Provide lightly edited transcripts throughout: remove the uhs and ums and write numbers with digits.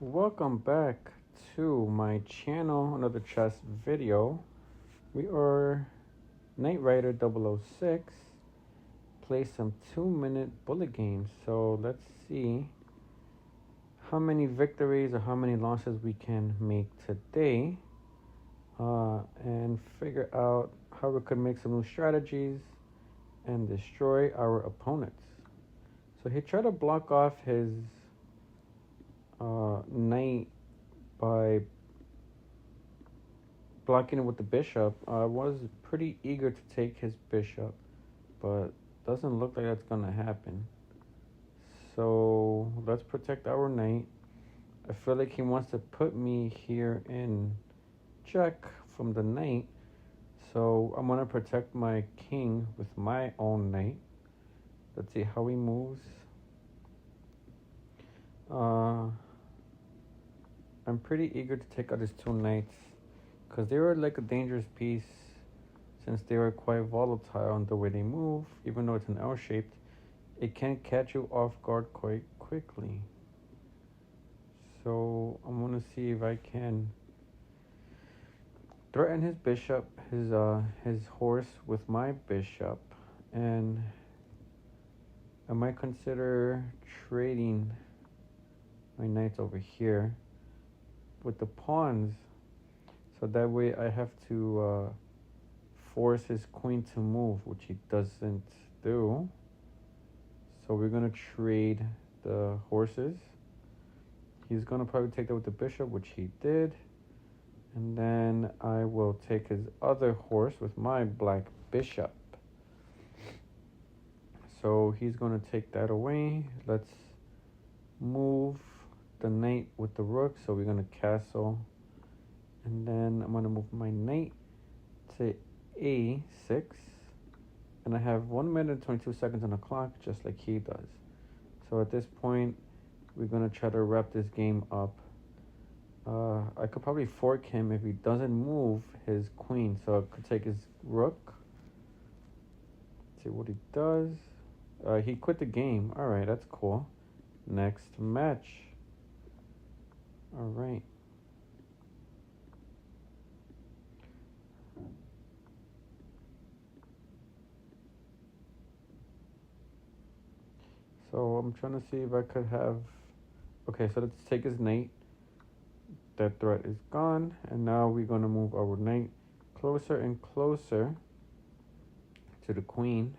Welcome back to my channel, another chess video. We are Knight Rider 006. Play some 2-minute bullet games. So let's see how many victories or how many losses we can make today. And figure out how we could make some new strategies and destroy our opponents. So he tried to block off his knight by blocking it with the bishop. I was pretty eager to take his bishop, but doesn't look like that's gonna happen. So let's protect our knight. I feel like he wants to put me here in check from the knight, so I'm gonna protect my king with my own knight. Let's see how he moves. I'm pretty eager to take out his two knights because they were like a dangerous piece since they were quite volatile in the way they move. Even though it's an L-shaped, it can catch you off guard quite quickly. So I'm gonna see if I can threaten his bishop, his horse with my bishop, and I might consider trading my knights over here with the pawns, so that way I have to force his queen to move, which he doesn't do. So we're gonna trade the horses. He's gonna probably take that with the bishop, which he did, and then I will take his other horse with my black bishop. So he's gonna take that away. Let's move the knight with the rook. So we're gonna castle, and then I'm gonna move my knight to A6, and I have 1 minute and 22 seconds on the clock, just like he does. So at this point, we're gonna try to wrap this game up. I could probably fork him if he doesn't move his queen, so I could take his rook. Let's see what he does. He quit the game. All right, that's cool. Next match. All right. So I'm trying to see if I could have... Okay, so let's take his knight. That threat is gone. And now we're going to move our knight closer and closer to the queen.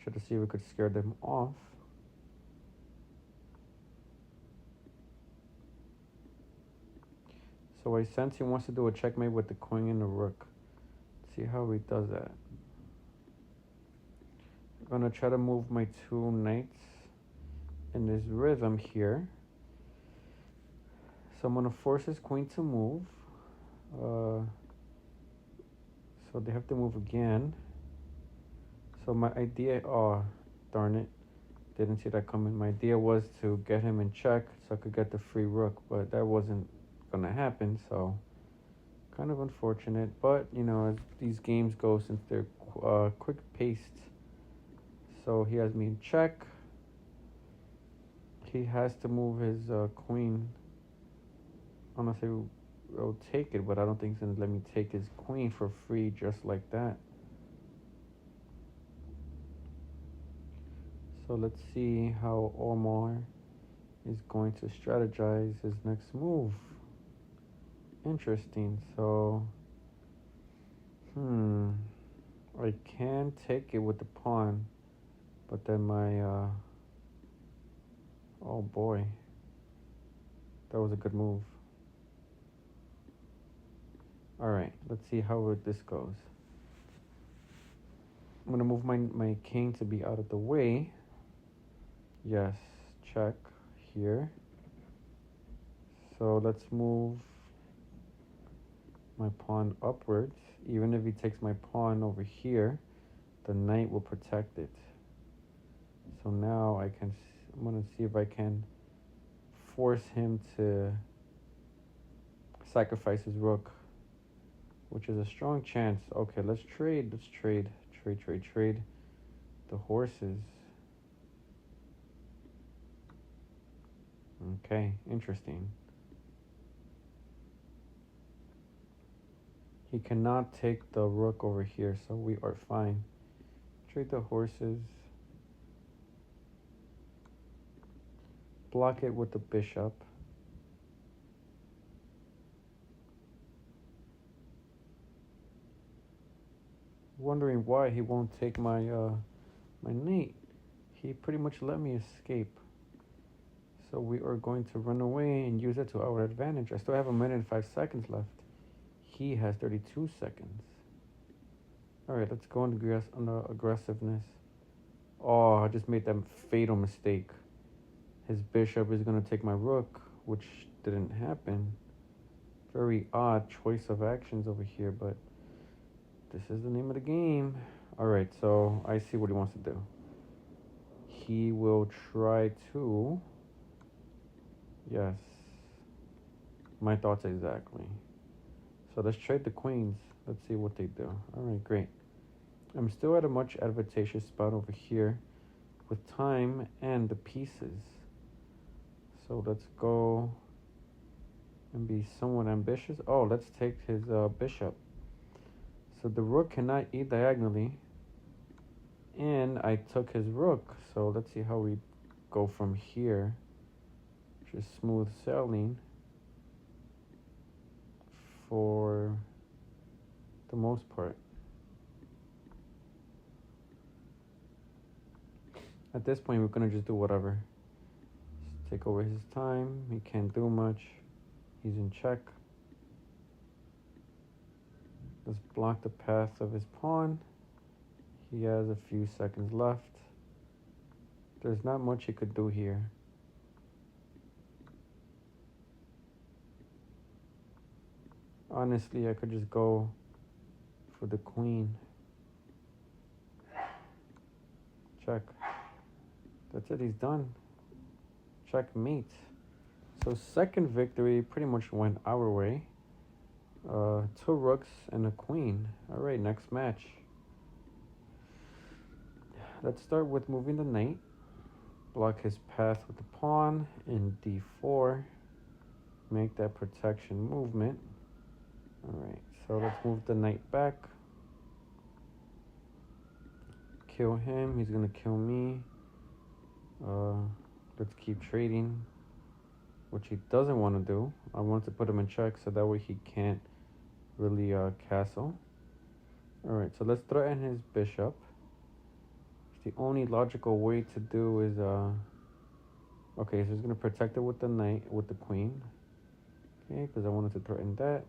Try to see if we could scare them off. So I sense he wants to do a checkmate with the queen and the rook. Let's see how he does that. I'm going to try to move my two knights in this rhythm here. So I'm going to force his queen to move. So they have to move again. So my idea... Oh, darn it. Didn't see that coming. My idea was to get him in check so I could get the free rook, but that wasn't going to happen, so kind of unfortunate. But, you know, as these games go, since they're quick-paced, so he has me in check. He has to move his queen. Honestly, I'll take it, but I don't think he's going to let me take his queen for free just like that. So let's see how Omar is going to strategize his next move. Interesting. So, I can take it with the pawn, but then my, oh boy, that was a good move. All right, let's see how this goes. I'm gonna move my king to be out of the way. Yes, check here. So let's move my pawn upwards. Even if he takes my pawn over here, the knight will protect it. So now I'm gonna see if I can force him to sacrifice his rook, which is a strong chance. Okay, let's trade the horses. Okay, interesting. He cannot take the rook over here, so we are fine. Trade the horses. Block it with the bishop. Wondering why he won't take my my knight. He pretty much let me escape. So we are going to run away and use it to our advantage. I still have 1 minute and 5 seconds left. He has 32 seconds. Alright, let's go on the aggressiveness. Oh, I just made that fatal mistake. His bishop is going to take my rook, which didn't happen. Very odd choice of actions over here, but this is the name of the game. Alright, so I see what he wants to do. He will try to... Yes. My thoughts exactly. So let's trade the queens. Let's see what they do. Alright, great. I'm still at a much advantageous spot over here with time and the pieces. So let's go and be somewhat ambitious. Oh, let's take his bishop. So the rook cannot eat diagonally. And I took his rook. So let's see how we go from here. Just smooth sailing for the most part. At this point, we're going to just do whatever. Just take over his time. He can't do much. He's in check. Let's block the path of his pawn. He has a few seconds left. There's not much he could do here. Honestly, I could just go for the queen. Check. That's it, he's done. Checkmate. So second victory pretty much went our way. 2 rooks and a queen. Alright, next match. Let's start with moving the knight. Block his path with the pawn in d4. Make that protection movement. Alright, so let's move the knight back. Kill him, he's gonna kill me. Let's keep trading, which he doesn't want to do. I want to put him in check so that way he can't really castle. Alright, so let's threaten his bishop. The only logical way to do is okay, so he's gonna protect it with the knight, with the queen. Okay, because I wanted to threaten that.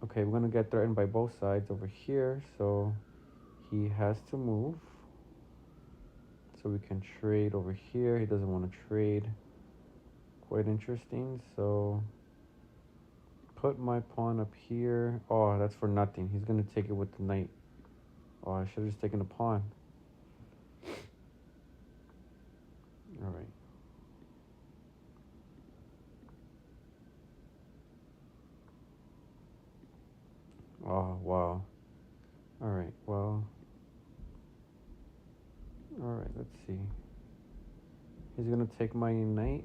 Okay, we're gonna get threatened by both sides over here, so he has to move. So we can trade over here. He doesn't want to trade. Quite interesting. So put my pawn up here. Oh, that's for nothing. He's gonna take it with the knight. Oh, I should have just taken the pawn. Alright. Oh, wow. Alright, well. Alright, let's see. He's gonna take my knight.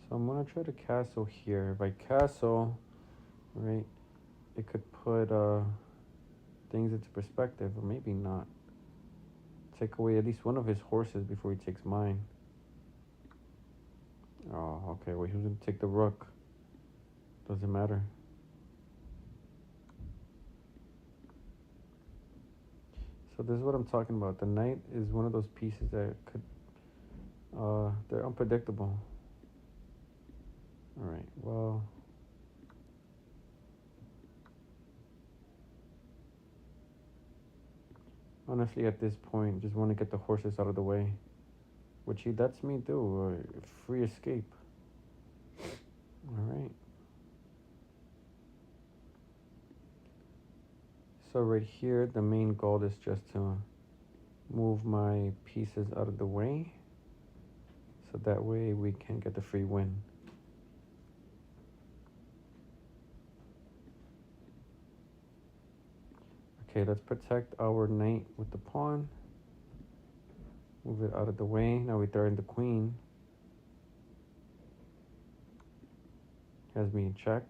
So I'm gonna try to castle here. If I castle, right, it could put things into perspective, or maybe not. Take away at least one of his horses before he takes mine. Oh, okay, well, he was gonna take the rook. Doesn't matter. So this is what I'm talking about. The knight is one of those pieces that could, they're unpredictable. Alright, well. Honestly, at this point, just want to get the horses out of the way. Which he lets me do, free escape. Alright. So right here, the main goal is just to move my pieces out of the way. So that way we can get the free win. Okay, let's protect our knight with the pawn. Move it out of the way. Now we throw in the queen. Has me in check.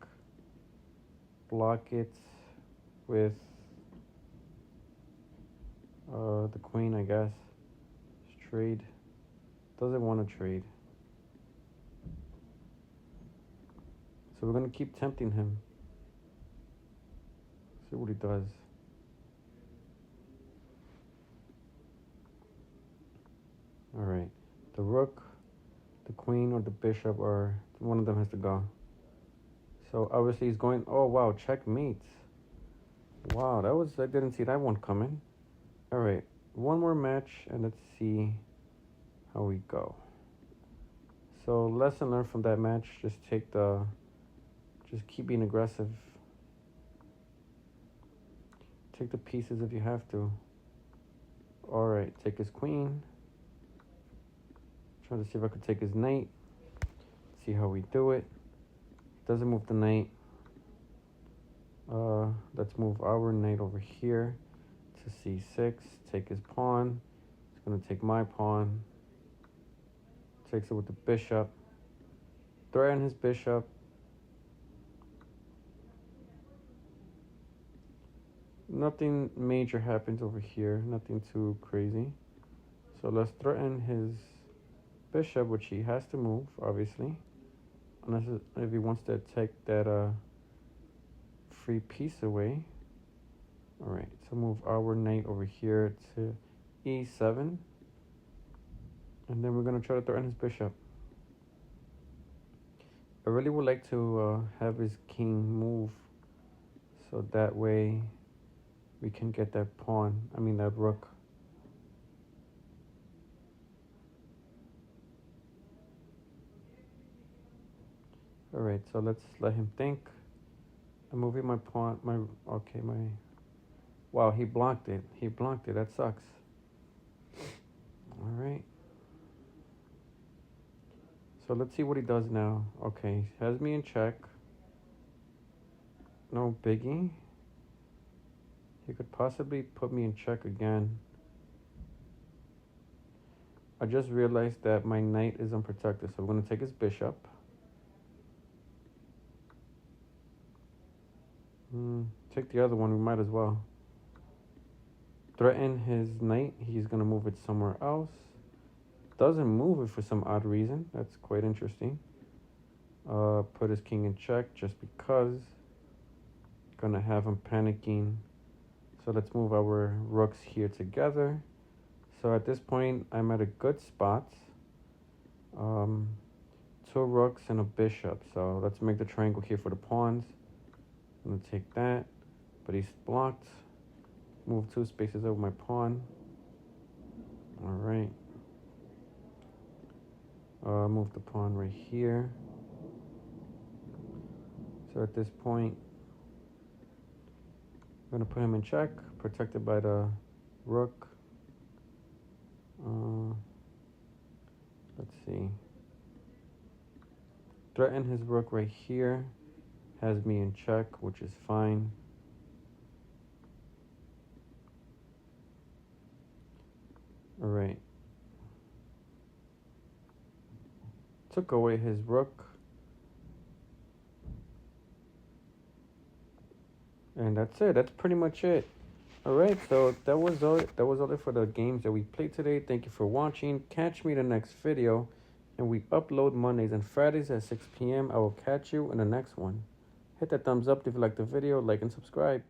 Block it with the queen, I guess. Just trade. Doesn't want to trade. So we're going to keep tempting him. See what he does. Alright. The rook, the queen, or the bishop, or one of them has to go. So obviously he's going, oh wow, checkmate. Wow, I didn't see that one coming. Alright, one more match and let's see how we go. So lesson learned from that match, just keep being aggressive. Take the pieces if you have to. Alright, take his queen. Trying to see if I could take his knight. See how we do it. Doesn't move the knight. Let's move our knight over here to c6. Take his pawn. It's going to take my pawn. Takes it with the bishop. Threaten his bishop. Nothing major happens over here. Nothing too crazy. So let's threaten his bishop, which he has to move, obviously. Unless if he wants to take that free piece away. Alright, so move our knight over here to e7. And then we're going to try to threaten his bishop. I really would like to have his king move. So that way we can get that that rook. Alright, so let's let him think. I'm moving my pawn, wow, he blocked it. That sucks. Alright. So let's see what he does now. Okay, he has me in check. No biggie. He could possibly put me in check again. I just realized that my knight is unprotected, so we're going to take his bishop. Take the other one, we might as well. Threaten his knight, he's going to move it somewhere else. Doesn't move it for some odd reason, that's quite interesting. Put his king in check just because. Gonna have him panicking. So let's move our rooks here together. So at this point, I'm at a good spot. 2 rooks and a bishop. So let's make the triangle here for the pawns. I'm gonna take that, but he's blocked. Move 2 spaces over my pawn. All right. Move the pawn right here. So at this point, I'm gonna put him in check, protected by the rook. Let's see. Threaten his rook right here. Has me in check, which is fine. All right. Took away his rook. And that's it. That's pretty much it. All right, so that was all it for the games that we played today. Thank you for watching. Catch me in the next video. And we upload Mondays and Fridays at 6 p.m. I will catch you in the next one. Hit that thumbs up if you like the video, like and subscribe.